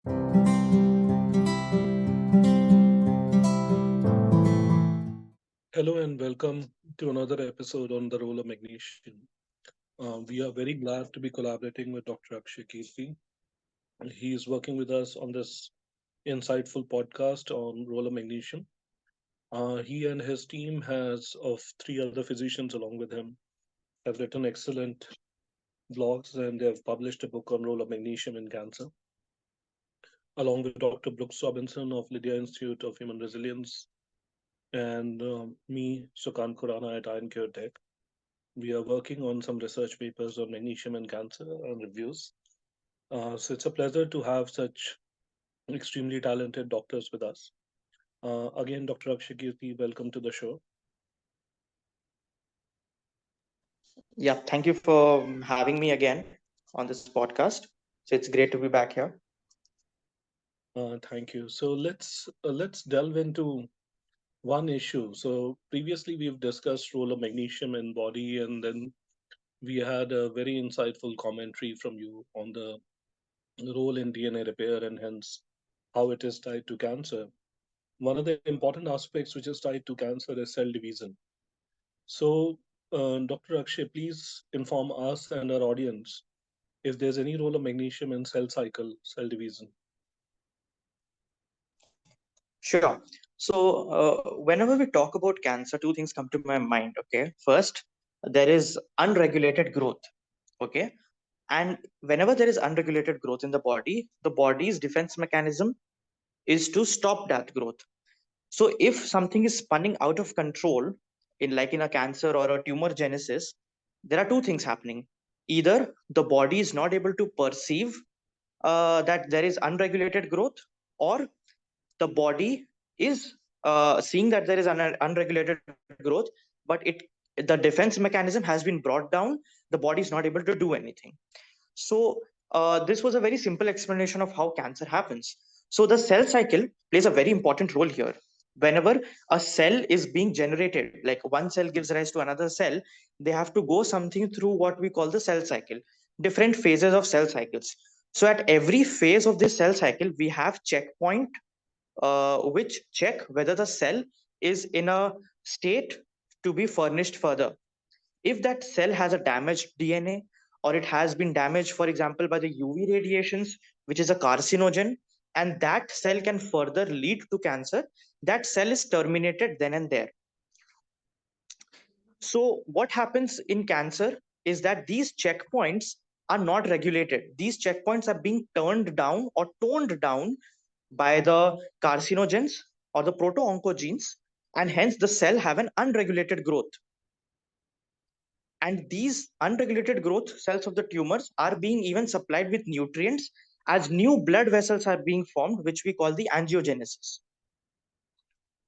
Hello and welcome to another episode on the role of magnesium. We are very glad to be collaborating with Dr. Akshaya Keerti. He is working with us on this insightful podcast on role of magnesium. He and his team has of three other physicians along with him have written excellent blogs and they have published a book on role of magnesium in cancer, along with Dr. Brooks Robinson of Lydia Institute of Human Resilience and me, Sukant Khurana at Tech. We are working on some research papers on magnesium and cancer and reviews. So it's a pleasure to have such extremely talented doctors with us. Again, Dr. Akshaya Keerti, welcome to the show. Yeah, thank you for having me again on this podcast. So it's great to be back here. Thank you. So let's delve into one issue. So previously we've discussed role of magnesium in body, and then we had a very insightful commentary from you on the role in DNA repair and hence how it is tied to cancer. One of the important aspects which is tied to cancer is cell division. So, Dr. Akshay, please inform us and our audience if there's any role of magnesium in cell cycle, cell division. Sure. So whenever we talk about cancer, two things come to my mind. Okay. First, there is unregulated growth. Okay. And whenever there is unregulated growth in the body's defense mechanism is to stop that growth. So if something is spinning out of control in a cancer or a tumor genesis, there are two things happening. Either the body is not able to perceive that there is unregulated growth, or the body is seeing that there is unregulated growth, but the defense mechanism has been brought down. The body is not able to do anything. So this was a very simple explanation of how cancer happens. So the cell cycle plays a very important role here. Whenever a cell is being generated, like one cell gives rise to another cell, they have to go something through what we call the cell cycle, different phases of cell cycles. So at every phase of this cell cycle, we have checkpoint which check whether the cell is in a state to be furnished further. If that cell has a damaged DNA, or it has been damaged, for example, by the UV radiations, which is a carcinogen, and that cell can further lead to cancer, that cell is terminated then and there. So, what happens in cancer is that these checkpoints are not regulated. These checkpoints are being turned down or toned down by the carcinogens or the proto-oncogenes, and hence the cell have an unregulated growth. And these unregulated growth cells of the tumors are being even supplied with nutrients as new blood vessels are being formed, which we call the angiogenesis.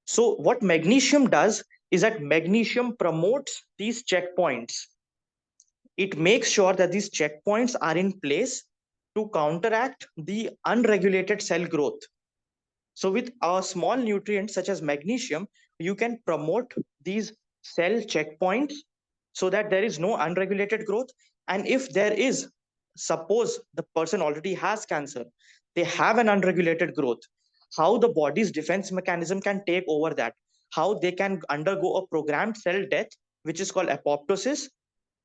So what magnesium does is that magnesium promotes these checkpoints. It makes sure that these checkpoints are in place to counteract the unregulated cell growth. So with a small nutrient such as magnesium, you can promote these cell checkpoints so that there is no unregulated growth. And if there is, suppose the person already has cancer, they have an unregulated growth, how the body's defense mechanism can take over that, how they can undergo a programmed cell death, which is called apoptosis,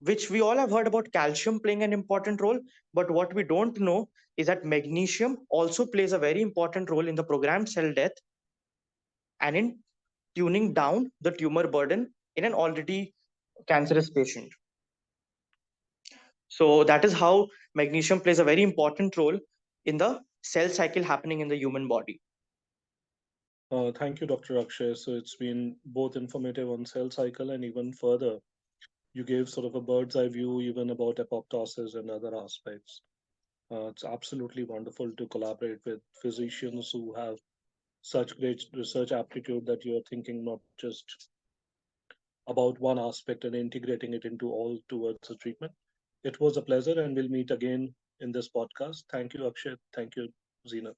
which we all have heard about calcium playing an important role. But what we don't know is that magnesium also plays a very important role in the programmed cell death and in tuning down the tumor burden in an already cancerous patient. So that is how magnesium plays a very important role in the cell cycle happening in the human body. Thank you, Dr. Akshay. So it's been both informative on cell cycle and even further. You gave sort of a bird's eye view even about apoptosis and other aspects. It's absolutely wonderful to collaborate with physicians who have such great research aptitude that you're thinking not just about one aspect and integrating it into all towards the treatment. It was a pleasure, and we'll meet again in this podcast. Thank you, Akshay. Thank you, Zenith.